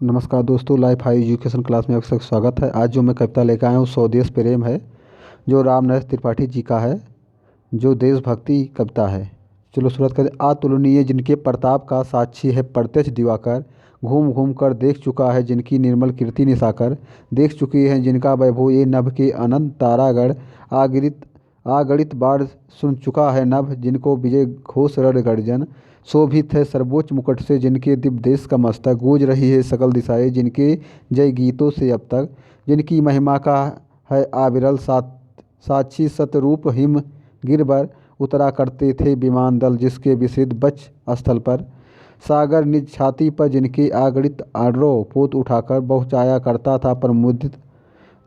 नमस्कार दोस्तों, life high education class में आपका स्वागत है। आज जो मैं कविता लेकर आया हूँ स्वदेश प्रेम है, जो राम नरेश त्रिपाठी जी का है, जो देशभक्ति कविता है। चलो शुरुआत करें। अतुलनीय जिनके प्रताप का साक्षी है प्रत्यक्ष दिवाकर, घूम घूम कर देख चुका है जिनकी निर्मल कीर्ति निशाकर, देख चुकी है जिनका वैभव ये नभ के अनंत तारागढ़, आगृत आगणित बाढ़ सुन चुका है नभ, जिनको विजय घोष रण गर्जन, शोभित है सर्वोच्च मुकुट से जिनके दिव्य देश का मस्तक, गूंज रही है सकल दिशाएं जिनके जय गीतों से अब तक, जिनकी महिमा का है आविरल साक्षी सतरूप हिम गिरबर, उतरा करते थे विमान दल जिसके विसित बच स्थल पर, सागर निज छाती पर जिनके आगणित आड्रो पोत उठाकर पहुँचाया करता था प्रमुदित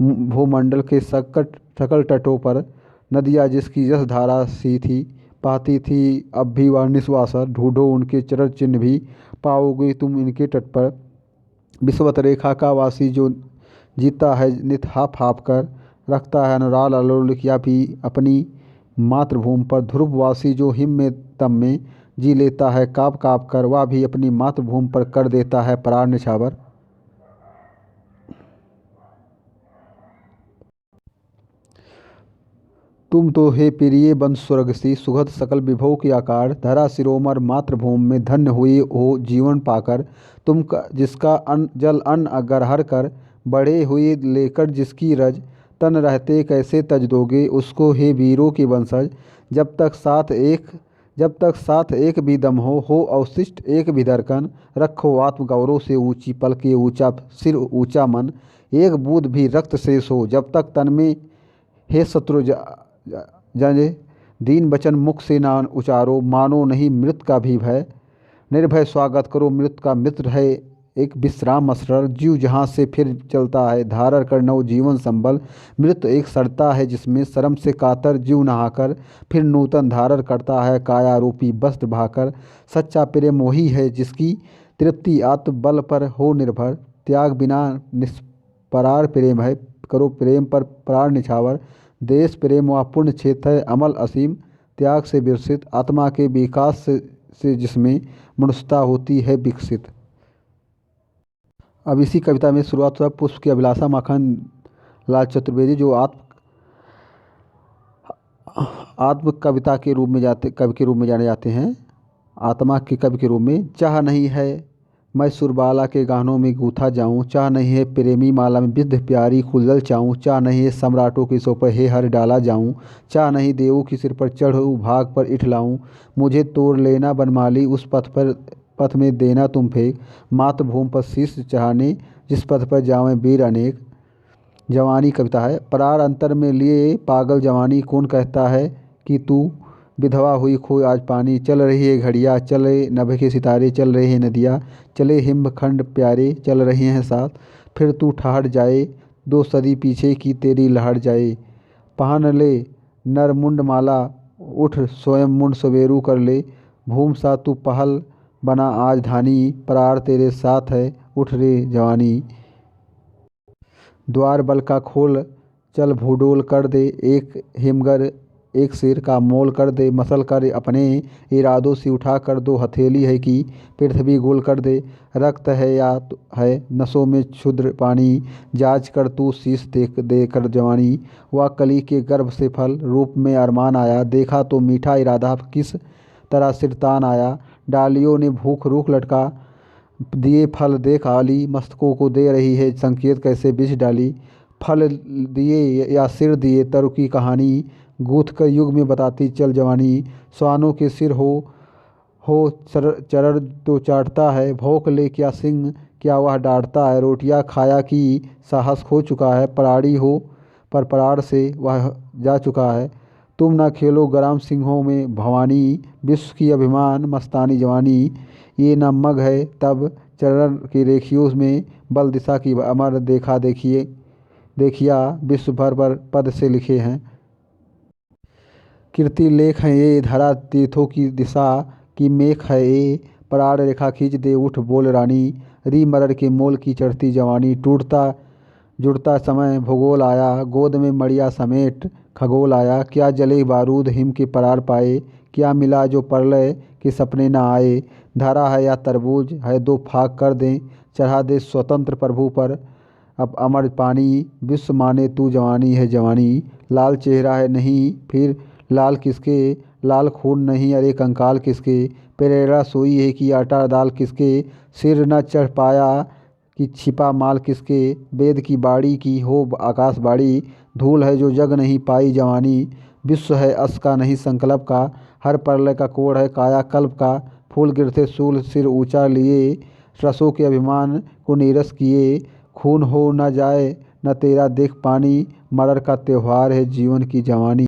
भूमंडल के सकट सकल तटों पर, नदियाँ जिसकी यश धारा सी थी पाती थी अब भी वह निश्वासर, ढूंढो उनके चरण चिन्ह भी पाओगे तुम इनके तट पर, विषुवत रेखा का वासी जो जीता है नित हाफ हाफ कर, रखता है अनुराग अलोलिक या भी अपनी मातृभूमि पर, ध्रुववासी जो हिम में तम में जी लेता है काप काप कर, वह भी अपनी मातृभूमि पर कर देता है प्राण निछावर। तुम तो हे प्रिय बंद स्वर्ग सी सुगध सकल विभव के आकार, धरा सिरोमर मातृभूमि में धन्य हुए हो जीवन पाकर, जिसका अन्न जल अन्न अगर कर बढ़े हुए लेकर जिसकी रज, तन रहते कैसे तज दोगे उसको हे वीरों के वंशज, जब तक साथ एक भी दम हो अवशिष्ट एक भी धड़कन, रखो आत्म गौरव से ऊंची पल के ऊंचा सिर ऊंचा मन, एक बूंद भी रक्त शेष हो जब तक तन में हे शत्रु जाने, दीन वचन मुख से ना उचारो मानो नहीं मृत का भी भय, निर्भय स्वागत करो मृत का मित्र है एक विश्राम असरर, जीव जहाँ से फिर चलता है धारण कर नव जीवन संबल, मृत एक सड़ता है जिसमें शर्म से कातर जीव नहाकर फिर नूतन धारण करता है काया रूपी वस्त्र भाकर, सच्चा प्रेम वही है जिसकी तृप्ति आत्मबल पर हो निर्भर, त्याग बिना निष्परार प्रेम है करो प्रेम पर प्राण निछावर, देश प्रेम व पुण्य क्षेत्र है अमल असीम, त्याग से विकसित आत्मा के विकास से जिसमें मनुष्यता होती है विकसित। अब इसी कविता में शुरुआत हुआ पुष्प की अभिलाषा माखन लाल चतुर्वेदी, जो आत्म कविता के रूप में कवि के रूप में जाने जाते हैं, आत्मा के कवि के रूप में। चाह नहीं है मैं सुरबाला के गानों में गूथा जाऊं, चाह नहीं है प्रेमी माला में विद्ध प्यारी खुलजल चाऊं, चाह नहीं है सम्राटों की सो पर हे हर डाला जाऊं, चाह नहीं देवों की सिर पर चढ़ूं भाग पर इठलाऊं, मुझे तोड़ लेना बनमाली उस पथ में देना तुम फेंक, मातृभूमि पर शीश चढ़ाने जिस पथ पर जावें वीर अनेक। जवानी कविता है। परार अंतर में लिए पागल जवानी कौन कहता है कि तू विधवा हुई खोई आज पानी, चल रही है घड़ियाँ चले नभ के सितारे, चल रही है नदियाँ चले हिमखंड प्यारे, चल रहे हैं साथ फिर तू ठहर जाए, दो सदी पीछे की तेरी लहर जाए, पहन ले नर मुंड माला उठ स्वयं मुंड सवेरू कर ले, भूम सा तू पहल बना आज धानी, परार तेरे साथ है उठ रे जवानी, द्वार बल का खोल चल भूडोल कर दे, एक हिमगर एक सिर का मोल कर दे, मसल कर अपने इरादों से उठा कर दो हथेली है कि पृथ्वी गोल कर दे, रक्त है या है नसों में क्षुद्र पानी, जांच कर तू शीश दे कर जवानी, वह कली के गर्भ से फल रूप में अरमान आया, देखा तो मीठा इरादा किस तरह सिरतान आया, डालियों ने भूख रूख लटका दिए फल देख आली, मस्तकों को दे रही है संकेत कैसे बीज डाली, फल दिए या सिर दिए तरु की कहानी, गूथ कर युग में बताती चल जवानी, स्वानों के सिर हो चरण तो चाटता है, भौंक ले क्या सिंह क्या वह डांटता है, रोटियां खाया की साहस खो चुका है, पराड़ी हो पर पराड़ से वह जा चुका है, तुम ना खेलो ग्राम सिंहों में भवानी, विश्व की अभिमान मस्तानी जवानी, ये न मग है तब चरण की रेखियों में बल दिशा की अमर देखिया विश्व भर पर पद से लिखे हैं, कीर्ति लेख है ये धरा तीर्थों की दिशा की मेख है ये, प्राण रेखा खींच दे उठ बोल रानी, री मरर के मोल की चढ़ती जवानी, टूटता जुड़ता समय भूगोल आया, गोद में मड़िया समेट खगोल आया, क्या जले बारूद हिम के परार पाए, क्या मिला जो प्रलय के सपने न आए, धरा है या तरबूज है दो फाक कर दें, चढ़ा दे स्वतंत्र प्रभु पर अब अमर पानी। विश्व माने तू जवानी है जवानी, लाल चेहरा है नहीं फिर लाल किसके, लाल खून नहीं अरे कंकाल किसके, प्रेरणा सोई है कि आटा दाल किसके, सिर न चढ़ पाया कि छिपा माल किसके, वेद की बाड़ी की हो आकाश बाड़ी, धूल है जो जग नहीं पाई जवानी। विश्व है अस का नहीं संकल्प का, हर प्रलय का कोड़ है कायाकल्प का, फूल गिरते सूल सिर ऊंचा लिए, रसों के अभिमान को नीरस किए, खून हो न जाए न तेरा देख पानी, मर्डर का त्योहार है जीवन की जवानी।